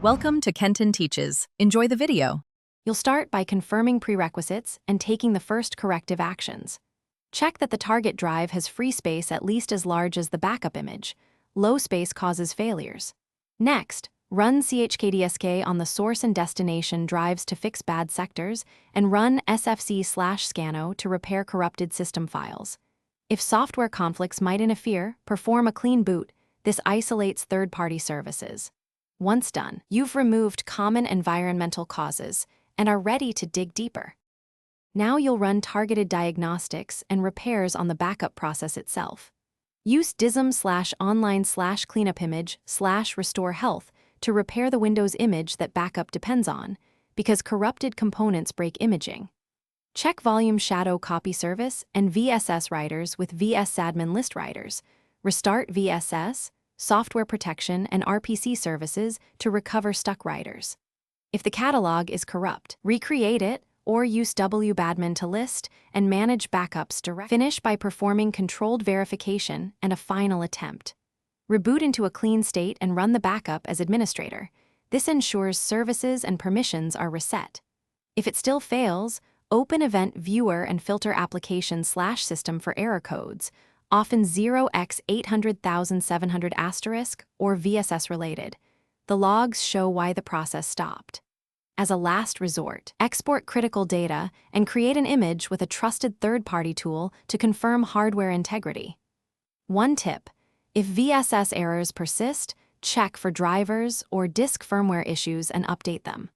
Welcome to Kenton Teaches. Enjoy the video. You'll start by confirming prerequisites and taking the first corrective actions. Check that the target drive has free space at least as large as the backup image. Low space causes failures. Next, run chkdsk on the source and destination drives to fix bad sectors, and run sfc/scano to repair corrupted system files. If software conflicts might interfere, perform a clean boot. This isolates third-party services. Once done, you've removed common environmental causes and are ready to dig deeper. Now you'll run targeted diagnostics and repairs on the backup process itself. Use dism/online/cleanupimage/restore health to repair the Windows image that backup depends on, because corrupted components break imaging. Check volume shadow copy service and VSS writers with vsadmin list writers. Restart VSS, software protection, and RPC services to recover stuck writers. If the catalog is corrupt, recreate it or use wbadmin to list and manage backups directly. Finish by performing controlled verification and a final attempt. Reboot into a clean state and run the backup as administrator. This ensures services and permissions are reset. If it still fails, open Event Viewer and filter Application/System for error codes, often 0x800,700* or VSS related. The logs show why the process stopped. As a last resort, export critical data and create an image with a trusted third-party tool to confirm hardware integrity. One tip: if VSS errors persist, check for drivers or disk firmware issues and update them.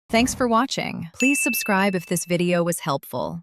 Thanks for watching. Please subscribe if this video was helpful.